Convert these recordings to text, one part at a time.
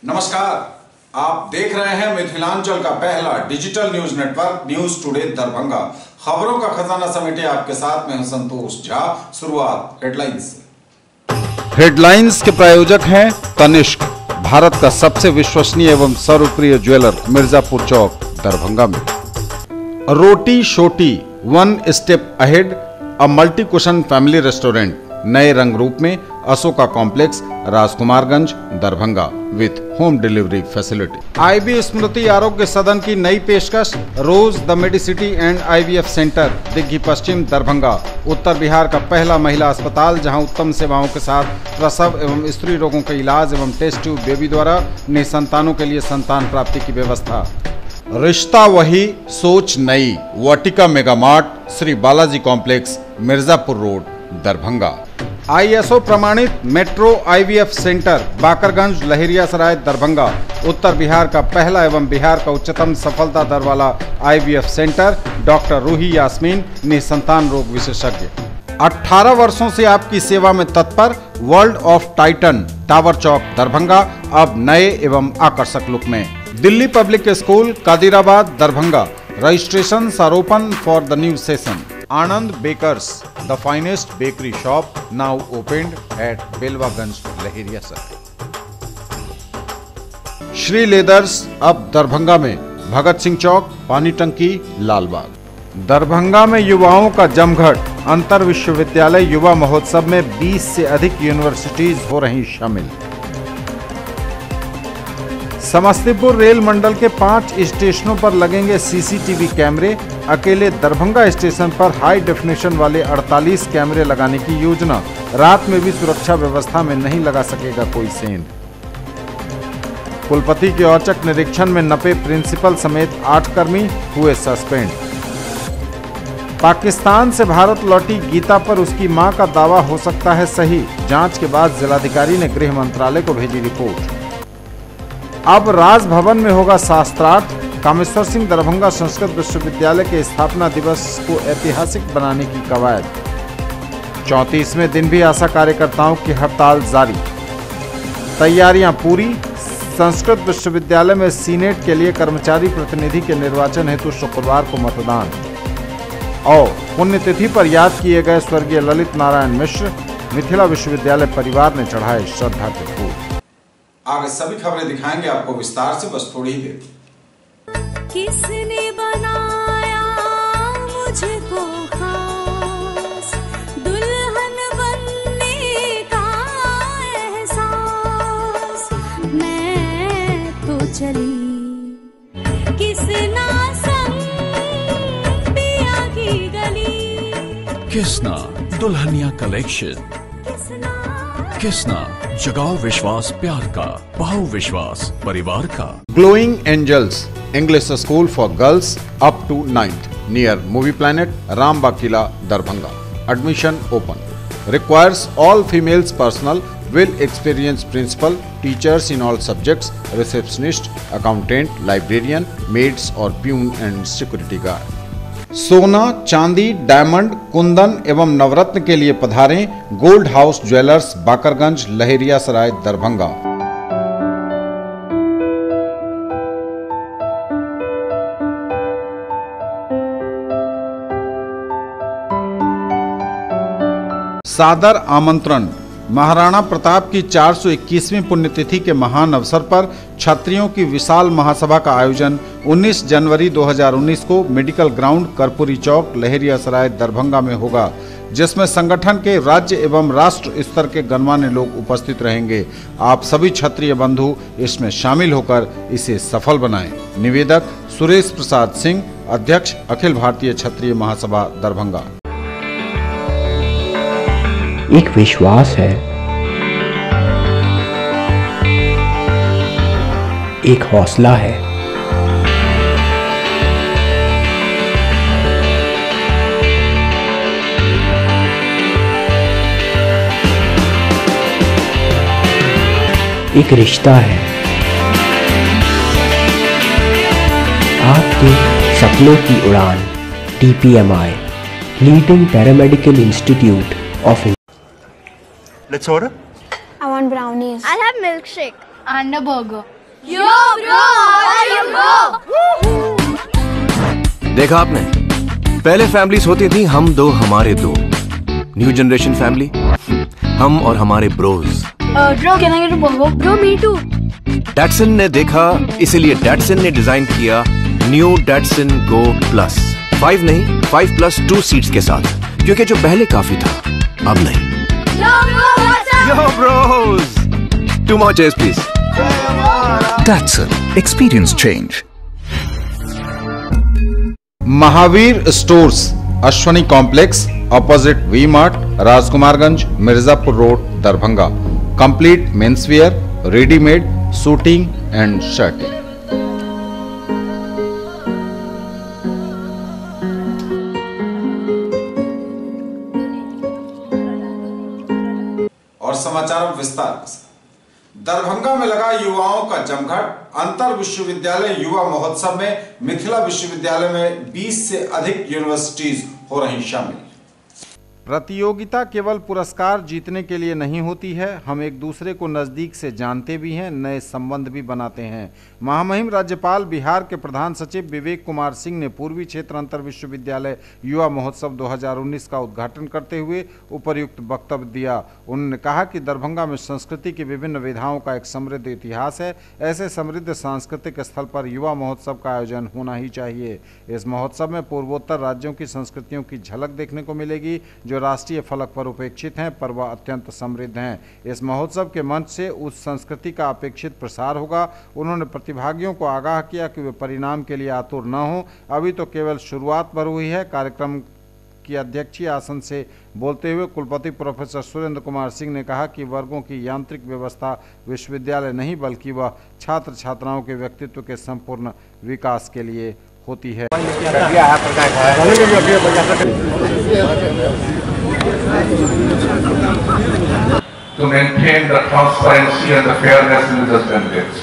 नमस्कार, आप देख रहे हैं मिथिलांचल का पहला digital news network news today Darbhanga. खबरों का खजाना समेटे आपके साथ में हूं संतोष झा। शुरुआत हेडलाइंस से। हेडलाइंस के प्रायोजक हैं तनिष्क, भारत का सबसे विश्वसनीय एवं सर्वप्रिय ज्वेलर, मिर्जापुर चौक, दरभंगा में। Roti Shoti, one step ahead, a multi cuisine family restaurant, नए रंग रूप में, Ashoka complex, Rajkumarganj, Darbhanga, with home delivery facility. IB Smriti Arogya Sadan की नई पेशकश, Rose the Medicity and IVF centre, Digghi Paschim, Darbhanga, उत्तर बिहार का पहला महिला अस्पताल जहां उत्तम सेवाओं के साथ प्रसव एवं स्त्री रोगों का इलाज एवं टेस्ट ट्यूब बेबी द्वारा निसंतानों के लिए संतान प्राप्ति की व्यवस्था। रिश्ता वही, सोच नई, Vatika mega mart, Shri Balaji complex, Mirzapur road, Darbhanga. ISO प्रमाणित metro IVF centre, Bakarganj, Laheriasarai, Darbhanga, उत्तर बिहार का पहला एवं बिहार का उच्चतम सफलता दर वाला IVF centre, doctor Roohi Yasmin, निसंतान रोग विशेषज्ञ। 18 वर्षों से आपकी सेवा में तत्पर world of Titan, tower Chowk, Darbhanga, अब नए एवं आकर्षक लुक में। Delhi public school, Kadirabad, Darbhanga, registration आरोपन for the new session. Anand bakers, the finest bakery shop, now opened at Belwaganj, Laheriasarai. Shri leathers, अब दरभंगा में, भगत सिंह चौक, पानी टंकी, लालबाग। दरभंगा में युवाओं का जमघट, अंतर विश्वविद्यालय युवा महोत्सव में 20 से अधिक यूनिवर्सिटीज हो रही शामिल। समस्तीपुर रेल मंडल के 5 स्टेशनों पर लगेंगे सीसीटीवी कैमरे, अकेले दरभंगा स्टेशन पर हाई डेफिनेशन वाले 48 कैमरे लगाने की योजना, रात में भी सुरक्षा व्यवस्था में नहीं लगा सकेगा कोई सेंध। कुलपति के औचक निरीक्षण में नपे प्रिंसिपल समेत 8 कर्मी हुए सस्पेंड। पाकिस्तान से भारत लौटी गीता पर उसकी मां का दावा हो सकता है सही, जांच के बाद जिलाधिकारी ने गृह मंत्रालय को भेजी रिपोर्ट। अब राजभवन में होगा शास्त्रार्थ, कामेश्वर सिंह दरभंगा संस्कृत विश्वविद्यालय के स्थापना दिवस को ऐतिहासिक बनाने की कवायद। 34वें दिन भी आशा कार्यकर्ताओं की हड़ताल जारी, तैयारियां पूरी। संस्कृत विश्वविद्यालय में सीनेट के लिए कर्मचारी प्रतिनिधि के निर्वाचन हेतु शुक्रवार को मतदान। और पुण्यतिथि पर याद किए गए स्वर्गीय ललित नारायण मिश्र, मिथिला विश्वविद्यालय परिवार ने चढ़ाए श्रद्धा के फूल। आगे सभी खबरें दिखाएंगे आपको विस्तार से, बस थोड़ी ही देर। किसने बनाया मुझको खास, दुल्हन बनने का एहसास, मैं तो चली किसना संग पिया की गली। किसना दुल्हनिया कलेक्शन, किसना जगाओ विश्वास प्यार का, पाओ विश्वास परिवार का। Glowing angels, English school for girls up to 9th, near movie planet, Rambagh किला, Darbhanga. Admission open. Requires all females personal, will experience principal, teachers in all subjects, receptionist, accountant, librarian, maids और प्यून एंड सिक्योरिटी गार्ड। सोना, चांदी, diamond, kundan एवं नवरत्न के लिए पधारें gold house jewellers, Bakarganj, Laheriasarai, Darbhanga. सादर आमंत्रण। महाराणा प्रताप की 421वीं पुण्यतिथि के महान अवसर पर क्षत्रियों की विशाल महासभा का आयोजन 19 जनवरी 2019 को मेडिकल ग्राउंड, कर्पूरी चौक, लहेरियासराय, दरभंगा में होगा, जिसमें संगठन के राज्य एवं राष्ट्र स्तर के गणमान्य लोग उपस्थित रहेंगे। आप सभी क्षत्रिय बंधु इसमें शामिल होकर इसे सफल बनाएं। निवेदक सुरेश प्रसाद सिंह, अध्यक्ष, अखिल भारतीय क्षत्रिय महासभा, दरभंगा। एक विश्वास है, एक हौसला है, एक रिश्ता है, आपके सपनों की उड़ान। TPMI, leading paramedical institute of. Let's order. I want brownies. I'll have milkshake and a burger. Yo bro, how are you bro? देखा आपने, पहले फैमिलीज होती थी हम दो हमारे दो। न्यू जनरेशन फैमिली, हम और हमारे bros. Bro, can I get a bongo? Bro, me too. Datsun ने देखा, इसीलिए डैटसन ने डिजाइन किया न्यू डैटसन गो प्लस। 5 नहीं, 5+2 सीट्स के साथ, क्योंकि जो पहले काफी था अब नहीं। Yo bro, what's up? Yo bros, 2 more chairs please. Datsun, experience change. Mahavir stores, Ashwani complex, opposite V mart, Rajkumarganj, Mirzapur road, Darbhanga. Complete menswear, readymade, suiting and shirting. और समाचार विस्तार के साथ। दरभंगा में लगा युवाओं का जमघट। अंतर विश्वविद्यालय युवा महोत्सव में मिथिला विश्वविद्यालय में 20 से अधिक यूनिवर्सिटीज हो रही शामिल। प्रतियोगिता केवल पुरस्कार जीतने के लिए नहीं होती है, हम एक दूसरे को नज़दीक से जानते भी हैं, नए संबंध भी बनाते हैं। महामहिम राज्यपाल बिहार के प्रधान सचिव विवेक कुमार सिंह ने पूर्वी क्षेत्र अंतर विश्वविद्यालय युवा महोत्सव 2019 का उद्घाटन करते हुए उपर्युक्त वक्तव्य दिया। उन्होंने कहा कि दरभंगा में संस्कृति की विभिन्न विधाओं का एक समृद्ध इतिहास है। ऐसे समृद्ध सांस्कृतिक स्थल पर युवा महोत्सव का आयोजन होना ही चाहिए। इस महोत्सव में पूर्वोत्तर राज्यों की संस्कृतियों की झलक देखने को मिलेगी जो राष्ट्रीय फलक पर उपेक्षित हैं, पर वह अत्यंत समृद्ध हैं। इस महोत्सव के मंच से उस संस्कृति का अपेक्षित प्रसार होगा। उन्होंने प्रतिभागियों को आगाह किया कि वे परिणाम के लिए आतुर न हो, अभी तो केवल शुरुआत भर हुई है। कार्यक्रम की अध्यक्षीय आसन से बोलते हुए कुलपति प्रोफेसर सुरेंद्र कुमार सिंह ने कहा कि वर्गों की यांत्रिक व्यवस्था विश्वविद्यालय नहीं बल्कि वह छात्र छात्राओं के व्यक्तित्व के संपूर्ण विकास के लिए होती है। To maintain the transparency and the fairness in the candidates,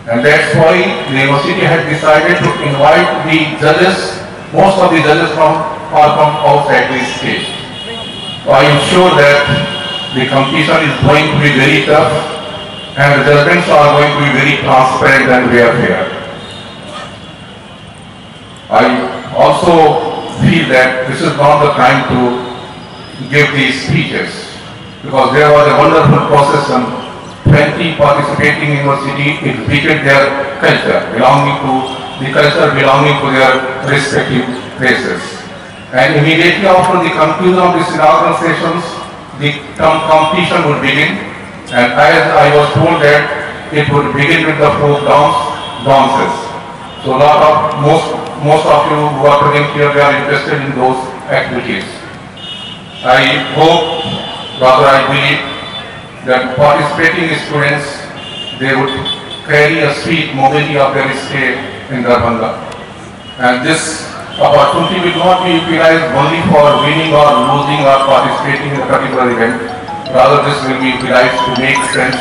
and that's why the university has decided to invite the judges. Most of the judges are from outside the state. So I am sure that the competition is going to be very tough, and the judgments are going to be very transparent and very fair. I also feel that this is not the time to give these speeches, because there was a wonderful procession. 20 participating universities exhibited their culture belonging to their respective places. And immediately after the conclusion of this inaugural sessions, the competition would begin. And as I was told that it would begin with the folk dances. So most of you who are present here, they are interested in those activities. I hope, rather I believe, that participating students, they would carry a sweet memory of their stay in Darbhanga. And this opportunity will not be utilized only for winning or losing or participating in a particular event. Rather, this will be utilized to make sense,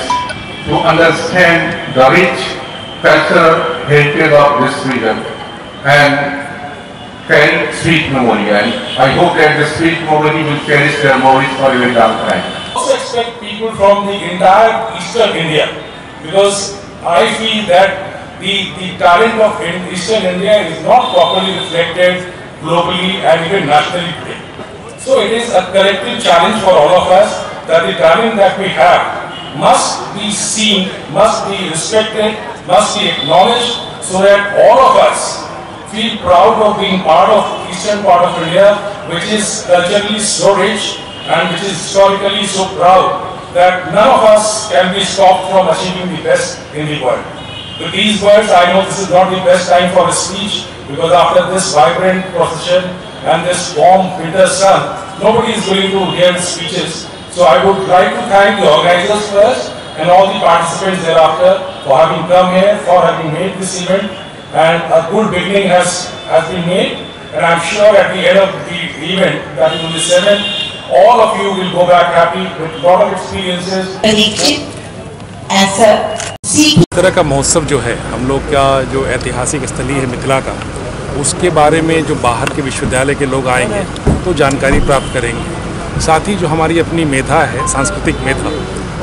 to understand the rich cultural heritage of this region and carry sweet memory, and I hope that the sweet memory will cherish their memories for a very long time. I also expect people from the entire Eastern India, because I feel that the talent of Eastern India is not properly reflected globally and even nationally today. So it is a collective challenge for all of us that the talent that we have must be seen, must be respected, must be acknowledged, so that all of us feel proud of being part of the eastern part of India, which is culturally so rich and which is historically so proud that none of us can be stopped from achieving the best in the world. With these words, I know this is not the best time for a speech, because after this vibrant procession and this warm winter sun, nobody is willing to hear speeches. So I would like to thank the organizers first and all the participants thereafter for having come here, for having made this event. And a good beginning has been made, and I'm sure at the end of the event, that is on the 7th, all of you will go back happy with a lot of experiences. इस तरह का महोत्सव जो है, हम लोग का जो ऐतिहासिक स्थली है मिथिला का, उसके बारे में जो बाहर के विश्वविद्यालय के लोग आएंगे तो जानकारी प्राप्त करेंगे। साथ ही जो हमारी अपनी मेधा है, सांस्कृतिक मेधा,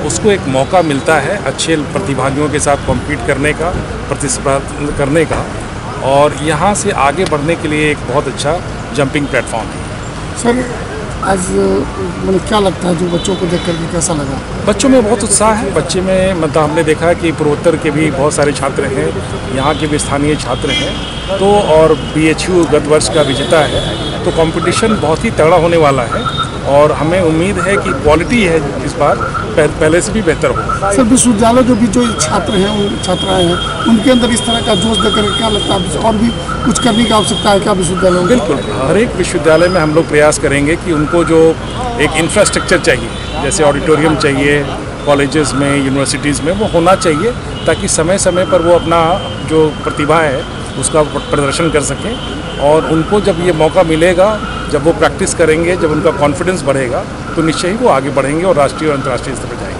उसको एक मौका मिलता है अच्छे प्रतिभागियों के साथ कॉम्पीट करने का, प्रतिस्पर्धा करने का, और यहाँ से आगे बढ़ने के लिए एक बहुत अच्छा जंपिंग प्लेटफॉर्म है। सर आज मतलब क्या लगता है जो बच्चों को देख करके कैसा लगा? बच्चों में बहुत उत्साह है। बच्चे में मतलब हमने देखा है कि पूर्वोत्तर के भी बहुत सारे छात्र हैं, यहाँ के भी स्थानीय छात्र हैं, तो और BHU गत वर्ष का विजेता है, तो कंपटीशन बहुत ही तगड़ा होने वाला है और हमें उम्मीद है कि क्वालिटी है इस बार पहले से भी बेहतर हो। सर विश्वविद्यालय जो छात्र हैं, छात्राएं हैं, उनके अंदर इस तरह का जोश देकर क्या लगता है और भी कुछ करने की आवश्यकता है क्या विश्वविद्यालय में? बिल्कुल, हर एक विश्वविद्यालय में हम लोग प्रयास करेंगे कि उनको जो एक इंफ्रास्ट्रक्चर चाहिए, जैसे ऑडिटोरियम चाहिए कॉलेजेस में, यूनिवर्सिटीज़ में, वो होना चाहिए ताकि समय समय पर वो अपना जो प्रतिभा है उसका प्रदर्शन कर सकें। और उनको जब ये मौका मिलेगा, जब वो प्रैक्टिस करेंगे, जब उनका कॉन्फिडेंस बढ़ेगा, तो निश्चय ही वो आगे बढ़ेंगे और राष्ट्रीय और अंतर्राष्ट्रीय स्तर पर जाएंगे।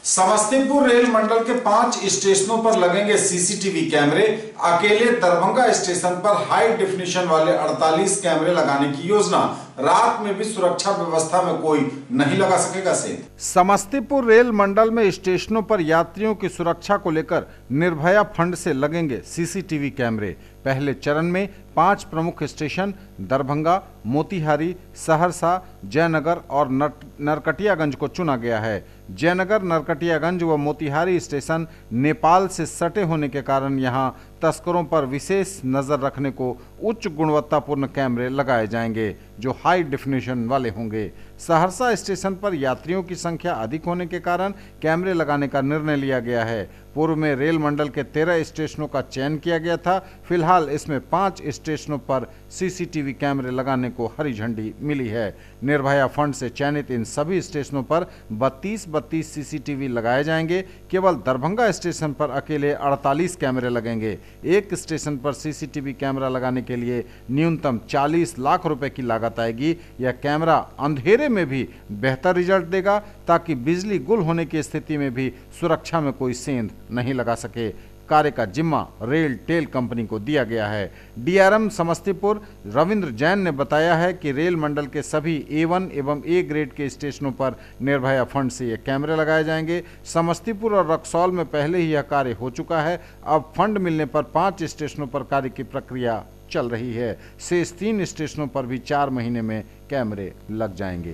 समस्तीपुर रेल मंडल के 5 स्टेशनों पर लगेंगे CCTV कैमरे। अकेले दरभंगा स्टेशन पर हाई डेफिनेशन वाले 48 कैमरे लगाने की योजना। रात में भी सुरक्षा व्यवस्था में कोई नहीं लगा सकेगा सेंध। समस्तीपुर रेल मंडल में स्टेशनों पर यात्रियों की सुरक्षा को लेकर निर्भया फंड से लगेंगे CCTV कैमरे। पहले चरण में 5 प्रमुख स्टेशन दरभंगा, मोतिहारी, सहरसा, जयनगर और नरकटियागंज को चुना गया है। जयनगर, नरकटियागंज व मोतिहारी स्टेशन नेपाल से सटे होने के कारण यहां तस्करों पर विशेष नजर रखने को उच्च गुणवत्तापूर्ण कैमरे लगाए जाएंगे जो हाई डेफिनेशन वाले होंगे। सहरसा स्टेशन पर यात्रियों की संख्या अधिक होने के कारण कैमरे लगाने का निर्णय लिया गया है। पूर्व में रेल मंडल के 13 स्टेशनों का चयन किया गया था। फिलहाल इसमें 5 स्टेशनों पर CCTV कैमरे लगाने को हरी झंडी मिली है। निर्भया फंड से चयनित इन सभी स्टेशनों पर 32 CCTV लगाए जाएंगे। केवल दरभंगा स्टेशन पर अकेले 48 कैमरे लगेंगे। एक स्टेशन पर CCTV कैमरा लगाने के लिए न्यूनतम 40 लाख रुपए की लागत आएगी। यह कैमरा अंधेरे में भी बेहतर रिजल्ट देगा ताकि बिजली गुल होने की स्थिति में भी सुरक्षा में कोई सेंध नहीं लगा सके। कार्य का जिम्मा रेल टेल कंपनी को दिया गया है। DRM समस्तीपुर रविंद्र जैन ने बताया है कि रेल मंडल के सभी A1 एवं A ग्रेड के स्टेशनों पर निर्भया फंड से ये कैमरे लगाए जाएंगे। समस्तीपुर और रक्सौल में पहले ही यह कार्य हो चुका है। अब फंड मिलने पर 5 स्टेशनों पर कार्य की प्रक्रिया चल रही है। शेष 3 स्टेशनों पर भी 4 महीने में कैमरे लग जाएंगे।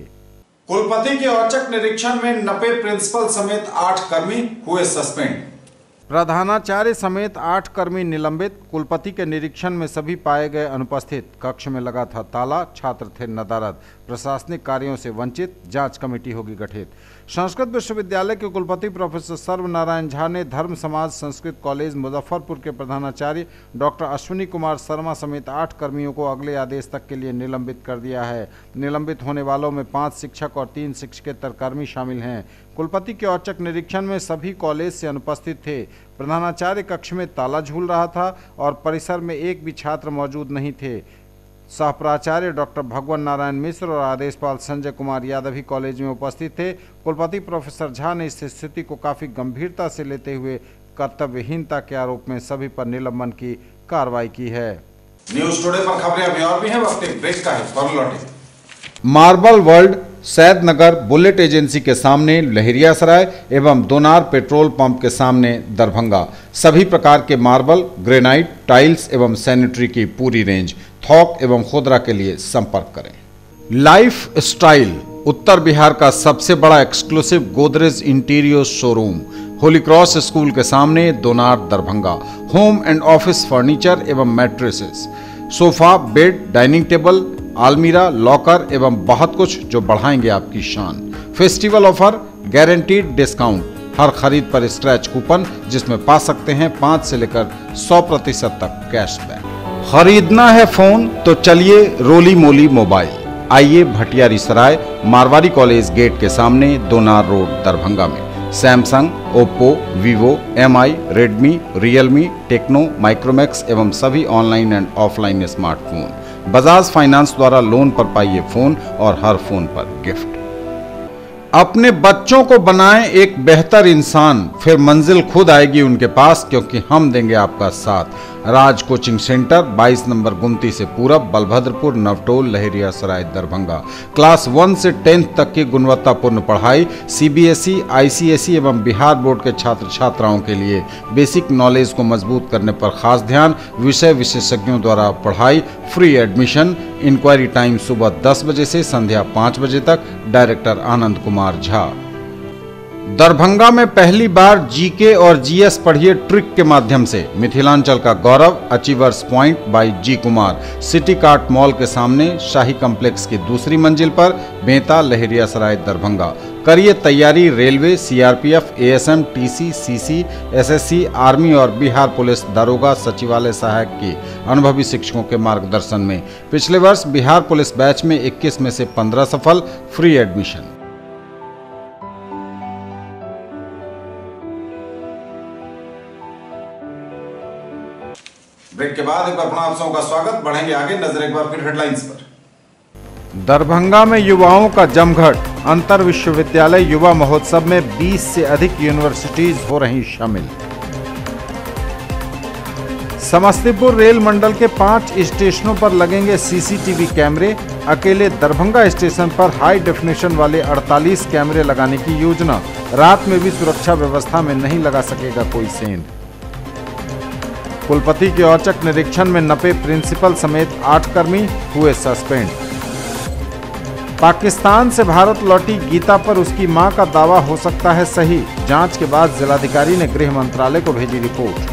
कुलपति के औचक निरीक्षण में नपे प्रिंसिपल समेत 8 कर्मी हुए सस्पेंड। प्रधानाचार्य समेत 8 कर्मी निलंबित। कुलपति के निरीक्षण में सभी पाए गए अनुपस्थित। कक्ष में लगा था ताला, छात्र थे नदारद। प्रशासनिक कार्यों से वंचित, जांच कमेटी होगी गठित। संस्कृत विश्वविद्यालय के कुलपति प्रोफेसर सर्वनारायण झा ने धर्म समाज संस्कृत कॉलेज मुजफ्फरपुर के प्रधानाचार्य डॉक्टर अश्विनी कुमार शर्मा समेत 8 कर्मियों को अगले आदेश तक के लिए निलंबित कर दिया है। निलंबित होने वालों में 5 शिक्षक और 3 शिक्षकेतर कर्मी शामिल हैं। कुलपति के औचक निरीक्षण में सभी कॉलेज से अनुपस्थित थे। प्रधानाचार्य कक्ष में ताला झूल रहा था और परिसर में एक भी छात्र मौजूद नहीं थे। सहप्राचार्य डॉक्टर भगवान नारायण मिश्र और आदेशपाल संजय कुमार यादव ही कॉलेज में उपस्थित थे। कुलपति प्रोफेसर झा ने इस स्थिति को काफी गंभीरता से लेते हुए कर्तव्यहीनता के आरोप में सभी पर निलंबन की कार्रवाई की है। न्यूज टुडे पर खबरें अभी और भी हैं, वक्त एक ब्रेक का है, फौरन लौटें। Marble world Saidnagar bullet agency के सामने लहरियासराय एवं दोनार पेट्रोल पंप के सामने दरभंगा। सभी प्रकार के मार्बल, ग्रेनाइट, टाइल्स एवं सैनिटरी की पूरी रेंज। थोक एवं खुदरा के लिए संपर्क करें। लाइफ स्टाइल उत्तर बिहार का सबसे बड़ा exclusive Godrej interior showroom, holy cross school के सामने, Donar, Darbhanga. Home and office furniture एवं mattresses, sofa, bed, dining table, आलमीरा, लॉकर एवं बहुत कुछ जो बढ़ाएंगे आपकी शान। फेस्टिवल ऑफर, गारंटीड डिस्काउंट, हर खरीद पर स्क्रैच कूपन जिसमें पा सकते हैं 5 से लेकर 100% तक कैशबैक। खरीदना है फोन तो चलिए रोली मोली मोबाइल। आइए भटियारी सराय मारवाड़ी कॉलेज गेट के सामने, दोनार रोड, दरभंगा में। Samsung, Oppo, Vivo, MI, Redmi, Realme, Tecno, Micromax एवं सभी online and offline smartphone. Bajaj finance द्वारा लोन पर पाइए फोन और हर फोन पर गिफ्ट। अपने बच्चों को बनाएं एक बेहतर इंसान, फिर मंजिल खुद आएगी उनके पास, क्योंकि हम देंगे आपका साथ। राज कोचिंग सेंटर 22 नंबर गुमती से पूरब, बलभद्रपुर, नवटोल, लहेरियासराय, दरभंगा। क्लास 1 से 10th तक की गुणवत्तापूर्ण पढ़ाई, सीबीएसई, आईसीएसई एवं बिहार बोर्ड के छात्र छात्राओं के लिए बेसिक नॉलेज को मजबूत करने पर खास ध्यान। विषय विशेषज्ञों द्वारा पढ़ाई, फ्री एडमिशन। इंक्वायरी टाइम सुबह 10 बजे से संध्या 5 बजे तक। डायरेक्टर आनंद कुमार झा। दरभंगा में पहली बार जीके और जीएस पढ़िए ट्रिक के माध्यम से मिथिलांचल का गौरव। Achievers point by G Kumar, city cart mall के सामने, शाही कॉम्प्लेक्स की दूसरी मंजिल पर, बेंता, लहेरियासराय, दरभंगा। करिए तैयारी railway, CRPF, ASM, TC, CC, SSC, army और बिहार पुलिस दारोगा सचिवालय सहायक की अनुभवी शिक्षकों के मार्गदर्शन में। पिछले वर्ष बिहार पुलिस बैच में 21 में से 15 सफल। Free admission. ब्रेक के बाद एक बार पुनः आप सबों का स्वागत। बढ़ेंगे आगे, नजर एक बार फिर हेडलाइंस पर। दरभंगा में युवाओं का जमघट। अंतर विश्वविद्यालय युवा महोत्सव में 20 से अधिक यूनिवर्सिटीज हो रही शामिल। समस्तीपुर रेल मंडल के 5 स्टेशनों पर लगेंगे सीसीटीवी कैमरे। अकेले दरभंगा स्टेशन पर हाई डेफिनेशन वाले 48 कैमरे लगाने की योजना। रात में भी सुरक्षा व्यवस्था में नहीं लगा सकेगा कोई सेंध। कुलपति के औचक निरीक्षण में नपे प्रिंसिपल समेत 8 कर्मी हुए सस्पेंड। पाकिस्तान से भारत लौटी गीता पर उसकी मां का दावा हो सकता है सही। जांच के बाद जिलाधिकारी ने गृह मंत्रालय को भेजी रिपोर्ट।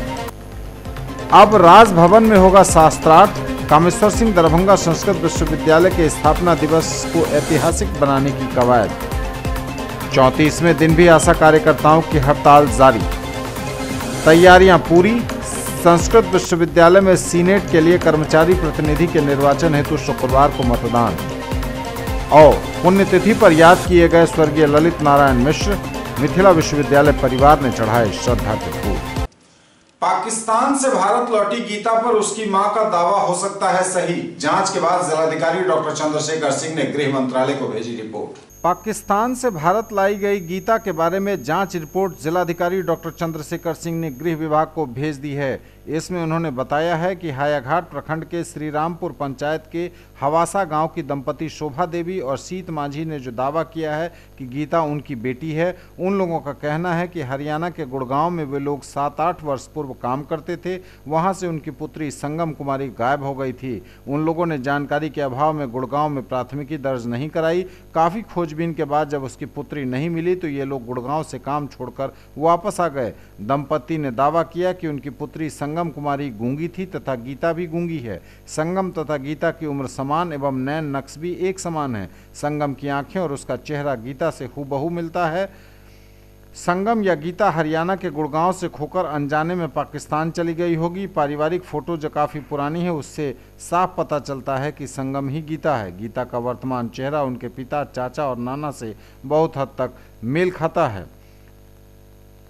अब राजभवन में होगा शास्त्रार्थ। कामेश्वर सिंह दरभंगा संस्कृत विश्वविद्यालय के स्थापना दिवस को ऐतिहासिक बनाने की कवायद। 34वें दिन भी आशा कार्यकर्ताओं की हड़ताल जारी। तैयारियां पूरी। संस्कृत विश्वविद्यालय में सीनेट के लिए कर्मचारी प्रतिनिधि के निर्वाचन हेतु शुक्रवार को मतदान। और पुण्यतिथि पर याद किए गए स्वर्गीय ललित नारायण मिश्र। मिथिला विश्वविद्यालय परिवार ने चढ़ाए श्रद्धा के फूल। पाकिस्तान से भारत लौटी गीता पर उसकी मां का दावा हो सकता है सही। जांच के बाद जिलाधिकारी डॉक्टर चंद्रशेखर सिंह ने गृह मंत्रालय को भेजी रिपोर्ट। पाकिस्तान से भारत लाई गई गीता के बारे में जांच रिपोर्ट जिलाधिकारी डॉक्टर चंद्रशेखर सिंह ने गृह विभाग को भेज दी है। इसमें उन्होंने बताया है कि हायाघाट प्रखंड के श्रीरामपुर पंचायत के हवासा गांव की दंपति शोभा देवी और सीत माझी ने जो दावा किया है कि गीता उनकी बेटी है, उन लोगों का कहना है कि हरियाणा के गुड़गांव में वे लोग 7-8 वर्ष पूर्व काम करते थे। वहां से उनकी पुत्री संगम कुमारी गायब हो गई थी। उन लोगों ने जानकारी के अभाव में गुड़गांव में प्राथमिकी दर्ज नहीं कराई। काफ़ी खोजबीन के बाद जब उसकी पुत्री नहीं मिली तो ये लोग गुड़गांव से काम छोड़कर वापस आ गए। दंपति ने दावा किया कि उनकी पुत्री संगम कुमारी गूंगी थी तथा गीता भी गूंगी है। संगम तथा गीता की उम्र समान एवं नैन नक्श भी एक समान है। संगम की आंखें और उसका चेहरा गीता से हूबहू मिलता है। संगम या गीता हरियाणा के गुड़गांव से खोकर अनजाने में पाकिस्तान चली गई होगी। पारिवारिक फोटो जो काफ़ी पुरानी है उससे साफ पता चलता है कि संगम ही गीता है। गीता का वर्तमान चेहरा उनके पिता, चाचा और नाना से बहुत हद तक मेल खाता है।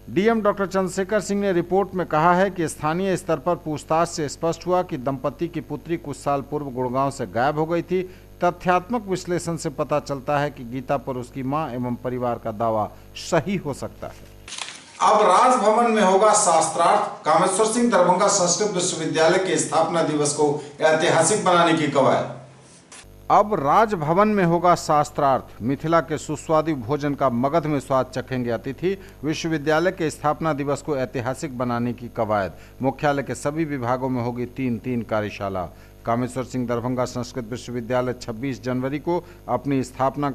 डीएम डॉक्टर चंद्रशेखर सिंह ने रिपोर्ट में कहा है कि स्थानीय स्तर पर पूछताछ से स्पष्ट हुआ कि दंपति की पुत्री कुछ साल पूर्व गुड़गांव से गायब हो गई थी। तथ्यात्मक विश्लेषण से पता चलता है कि गीता पर उसकी मां एवं परिवार का दावा सही हो सकता है। अब राजभवन में होगा शास्त्रार्थ। कामेश्वर सिंह दरभंगा संस्कृत विश्वविद्यालय के स्थापना दिवस को ऐतिहासिक बनाने की कवायद। अब राजभवन में होगा शास्त्रार्थ। मिथिला के सुस्वादु भोजन का मगध में स्वाद चखेंगे अतिथि। विश्वविद्यालय के स्थापना दिवस को ऐतिहासिक बनाने की कवायद। मुख्यालय के सभी विभागों में होगी 3-3 कार्यशाला। कामेश्वर सिंह दरभंगा संस्कृत विश्वविद्यालय 26 जनवरी को अपनी स्थापना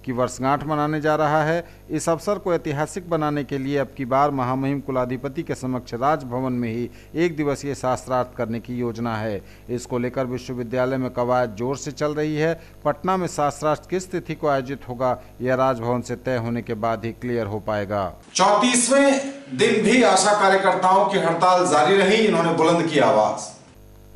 की वर्षगांठ मनाने जा रहा है। इस अवसर को ऐतिहासिक बनाने के लिए अब की बार महामहिम कुलाधिपति के समक्ष राजभवन में ही 1 दिवसीय शास्त्रार्थ करने की योजना है। इसको लेकर विश्वविद्यालय में कवायद जोर से चल रही है। पटना में शास्त्रार्थ किस तिथि को आयोजित होगा यह राजभवन से तय होने के बाद ही क्लियर हो पाएगा। 34वें दिन भी आशा कार्यकर्ताओं की हड़ताल जारी रही। इन्होंने बुलंद की आवाज।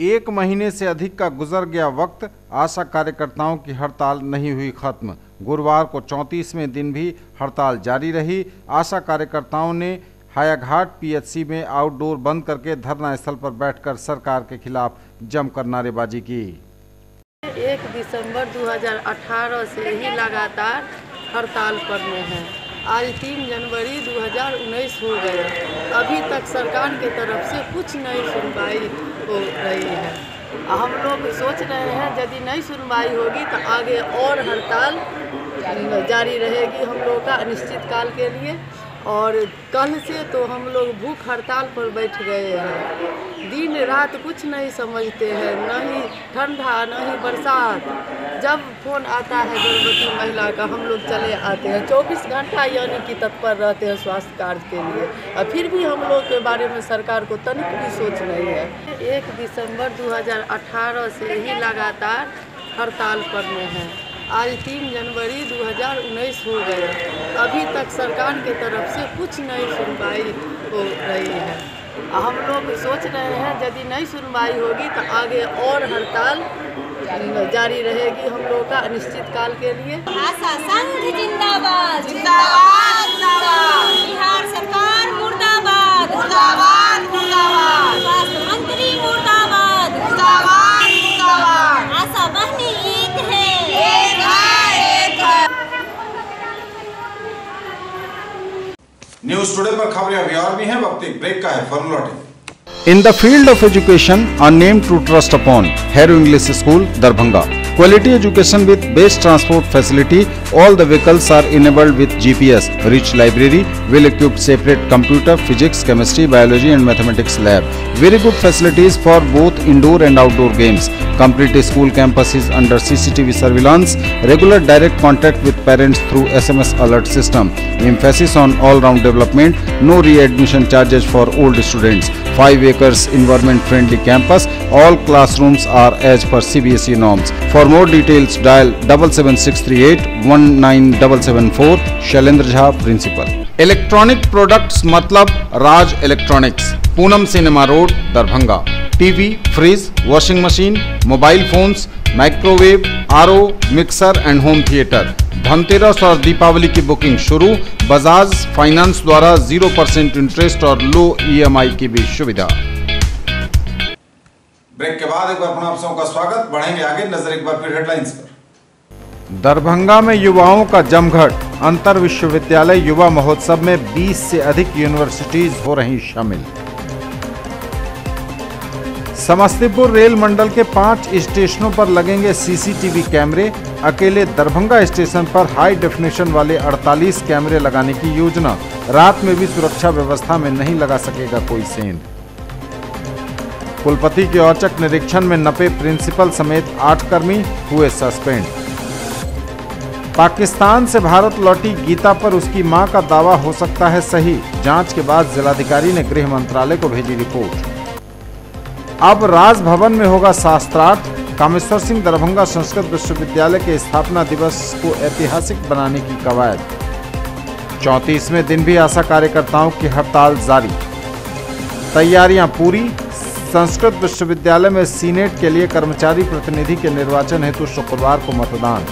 1 महीने से अधिक का गुजर गया वक्त, आशा कार्यकर्ताओं की हड़ताल नहीं हुई खत्म। गुरुवार को 34वें दिन भी हड़ताल जारी रही। आशा कार्यकर्ताओं ने हायाघाट पीएचसी में आउटडोर बंद करके धरना स्थल पर बैठकर सरकार के खिलाफ जमकर नारेबाजी की। 1 दिसंबर 2018 से ही लगातार हड़ताल पर में हैं। आज 3 जनवरी 2019 हो गया, अभी तक सरकार की तरफ से कुछ नहीं सुनवाई हो रही है। हम लोग सोच रहे हैं यदि नहीं सुनवाई होगी तो आगे और हड़ताल जारी रहेगी हम लोग का अनिश्चित काल के लिए। और कल से तो हम लोग भूख हड़ताल पर बैठ गए हैं। दिन रात कुछ नहीं समझते हैं, न ही ठंडा न ही बरसात। जब फोन आता है गर्भवती महिला का हम लोग चले आते हैं, 24 घंटा यानी कि तत्पर रहते हैं स्वास्थ्य कार्य के लिए। और फिर भी हम लोग के बारे में सरकार को तनिक भी सोच नहीं है। 1 दिसंबर 2018 से ही लगातार हड़ताल पर में हैं। आज 3 जनवरी 2019 हो गया, अभी तक सरकार की तरफ से कुछ नहीं सुनवाई हो रही है। हम लोग सोच रहे हैं यदि नहीं सुनवाई होगी तो आगे और हड़ताल जारी रहेगी हम लोग का अनिश्चित काल के लिए। आशा संघ जिंदाबाद जिंदाबाद जिंदाबाद, बिहार सरकार मुर्दाबाद मुर्दाबाद मुर्दाबाद, स्वास्थ्य मंत्री मुर्दाबाद मुर्दाबाद मुर्दाबाद, आशा बहनी एक है एक है एक है। न्यूज टुडे पर खबरें अभी और भी हैं, वक्त एक ब्रेक का है, फॉर लौटेंगे। In the field of education, a name to trust upon, Hero English School, Darbhanga. Quality education with best transport facility. All the vehicles are enabled with GPS. Rich library, well-equipped separate computer, physics, chemistry, biology and mathematics lab. Very good facilities for both indoor and outdoor games. Complete school campus is under CCTV surveillance. Regular direct contact with parents through SMS alert system. Emphasis on all-round development. No re-admission charges for old students. 5 acres environment-friendly campus. All classrooms are as per CBSE norms. For more details, dial 77638 19774. Shailendra Jha, principal. Electronic products मतलब Raj electronics, Poonam cinema road, Darbhanga. TV, fridge, washing machine, mobile phones, microwave, RO, mixer and home theatre. Dhanteras और दीपावली की booking शुरू। Bajaj finance द्वारा 0% interest और लो EMI की भी सुविधा। Break के बाद एक बार पुनः आप सबका स्वागत। बढ़ेंगे आगे, नजर एक बार फिर हेडलाइंस पर। दरभंगा में युवाओं का जमघट। अंतर विश्वविद्यालय युवा महोत्सव में 20 से अधिक यूनिवर्सिटीज हो रही शामिल। समस्तीपुर रेल मंडल के 5 स्टेशनों पर लगेंगे CCTV कैमरे। अकेले दरभंगा स्टेशन पर हाई डेफिनेशन वाले 48 कैमरे लगाने की योजना। रात में भी सुरक्षा व्यवस्था में नहीं लगा सकेगा कोई सेंध। कुलपति के औचक निरीक्षण में नपे प्रिंसिपल समेत 8 कर्मी हुए सस्पेंड। पाकिस्तान से भारत लौटी गीता पर उसकी मां का दावा हो सकता है सही। जांच के बाद जिलाधिकारी ने गृह मंत्रालय को भेजी रिपोर्ट। अब राजभवन में होगा शास्त्रार्थ। कामेश्वर सिंह दरभंगा संस्कृत विश्वविद्यालय के स्थापना दिवस को ऐतिहासिक बनाने की कवायद। 34वें दिन भी आशा कार्यकर्ताओं की हड़ताल जारी। तैयारियां पूरी। संस्कृत विश्वविद्यालय में सीनेट के लिए कर्मचारी प्रतिनिधि के निर्वाचन हेतु शुक्रवार को मतदान।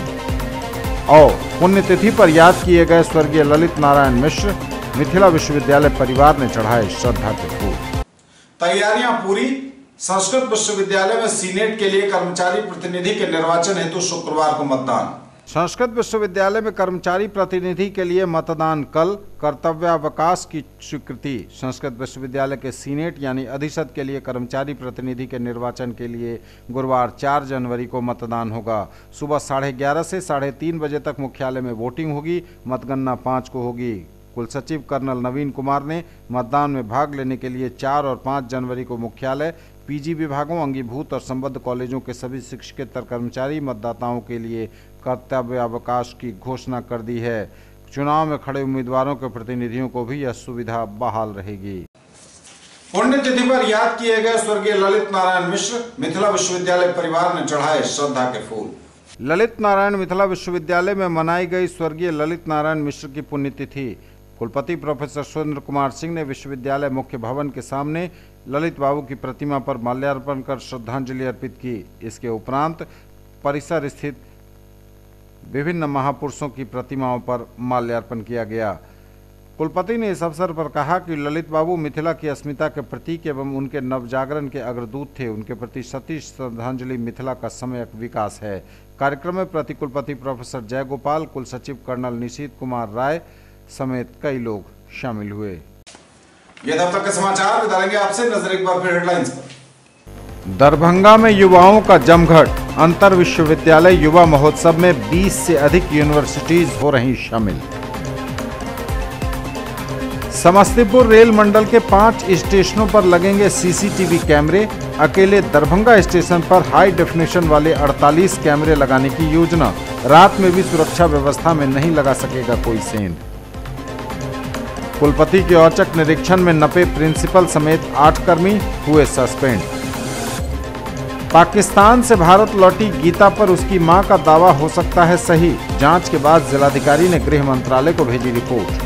और पुण्यतिथि पर याद किए गए स्वर्गीय ललित नारायण मिश्र। मिथिला विश्वविद्यालय परिवार ने चढ़ाए श्रद्धा के फूल। तैयारियां पूरी। संस्कृत विश्वविद्यालय में सीनेट के लिए कर्मचारी प्रतिनिधि के निर्वाचन हेतु शुक्रवार को मतदान। संस्कृत विश्वविद्यालय में कर्मचारी प्रतिनिधि के लिए मतदान कल। कर्तव्यावकाश की स्वीकृति। संस्कृत विश्वविद्यालय के सीनेट यानी अधिशत के लिए कर्मचारी प्रतिनिधि के निर्वाचन के लिए गुरुवार 4 जनवरी को मतदान होगा। सुबह 11:30 से 3:30 बजे तक मुख्यालय में वोटिंग होगी। मतगणना 5 को होगी। कुलसचिव कर्नल नवीन कुमार ने मतदान में भाग लेने के लिए 4 और 5 जनवरी को मुख्यालय, PG विभागों, अंगीभूत और संबद्ध कॉलेजों के सभी शिक्षकेतर कर्मचारी मतदाताओं के लिए कर्तव्यावकाश की घोषणा कर दी है। चुनाव में खड़े उम्मीदवारों के प्रतिनिधियों को भी यह सुविधा बहाल रहेगी। पुण्यतिथि पर याद किए गए स्वर्गीय ललित नारायण मिश्र। मिथिला विश्वविद्यालय परिवार ने चढ़ाए श्रद्धा के फूल। ललित नारायण मिथिला विश्वविद्यालय में मनाई गई स्वर्गीय ललित नारायण मिश्र की पुण्यतिथि। कुलपति प्रोफेसर सुरेंद्र कुमार सिंह ने विश्वविद्यालय मुख्य भवन के सामने ललित बाबू की प्रतिमा पर माल्यार्पण कर श्रद्धांजलि अर्पित की। इसके उपरांत परिसर स्थित विभिन्न महापुरुषों की प्रतिमाओं पर माल्यार्पण किया गया। कुलपति ने इस अवसर पर कहा कि ललित बाबू मिथिला की अस्मिता के प्रतीक एवं उनके नवजागरण के अग्रदूत थे। उनके प्रति सतीश श्रद्धांजलि मिथिला का सम्यक विकास है। कार्यक्रम में प्रति कुलपति प्रोफेसर जयगोपाल, कुल सचिव कर्नल निशीत कुमार राय समेत कई लोग शामिल हुए। ये तब तक के समाचार बताएंगे आपसे। नजर एक बार फिर हेडलाइंस पर। दरभंगा में युवाओं का जमघट। अंतर विश्वविद्यालय युवा महोत्सव में 20 से अधिक यूनिवर्सिटीज हो रही शामिल। समस्तीपुर रेल मंडल के 5 स्टेशनों पर लगेंगे सीसीटीवी कैमरे। अकेले दरभंगा स्टेशन पर हाई डेफिनेशन वाले 48 कैमरे लगाने की योजना। रात में भी सुरक्षा व्यवस्था में नहीं लगा सकेगा कोई सेंध। कुलपति के औचक निरीक्षण में नपे प्रिंसिपल समेत 8 कर्मी हुए सस्पेंड। पाकिस्तान से भारत लौटी गीता पर उसकी मां का दावा हो सकता है सही। जांच के बाद जिलाधिकारी ने गृह मंत्रालय को भेजी रिपोर्ट।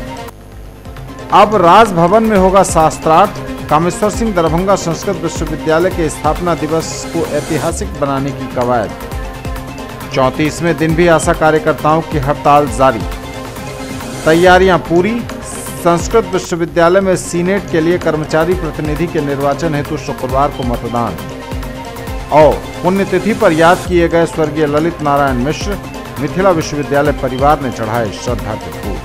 अब राजभवन में होगा शास्त्रार्थ। कामेश्वर सिंह दरभंगा संस्कृत विश्वविद्यालय के स्थापना दिवस को ऐतिहासिक बनाने की कवायद। 34वें दिन भी आशा कार्यकर्ताओं की हड़ताल जारी। तैयारियां पूरी। संस्कृत विश्वविद्यालय में सीनेट के लिए कर्मचारी प्रतिनिधि के निर्वाचन हेतु शुक्रवार को मतदान। और पुण्यतिथि पर याद किए गए स्वर्गीय ललित नारायण मिश्र। मिथिला विश्वविद्यालय परिवार ने चढ़ाए श्रद्धा के फूल।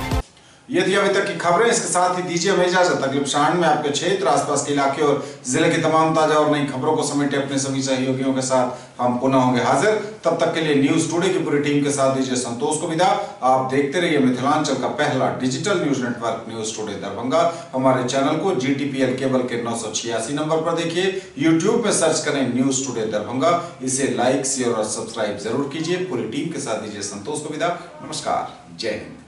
ये थी अभी तक की खबरें। इसके साथ ही दीजिए हमें इजाजत। अगले क्षण में आपके क्षेत्र, आसपास के इलाके और जिले की तमाम ताजा और नई खबरों को समेटे अपने सभी सहयोगियों के साथ हम पुनः होंगे हाजिर। तब तक के लिए न्यूज टुडे की पूरी टीम के साथ दीजिए संतोष को विदा। आप देखते रहिए मिथिलांचल का पहला digital news network news today Darbhanga. हमारे चैनल को GTPL केबल के 986 नंबर पर देखिए। यूट्यूब पे सर्च करें न्यूज टुडे दरभंगा। इसे लाइक, शेयर और सब्सक्राइब जरूर कीजिए। पूरी टीम के साथ दीजिए संतोष को विदा। नमस्कार, जय हिंद।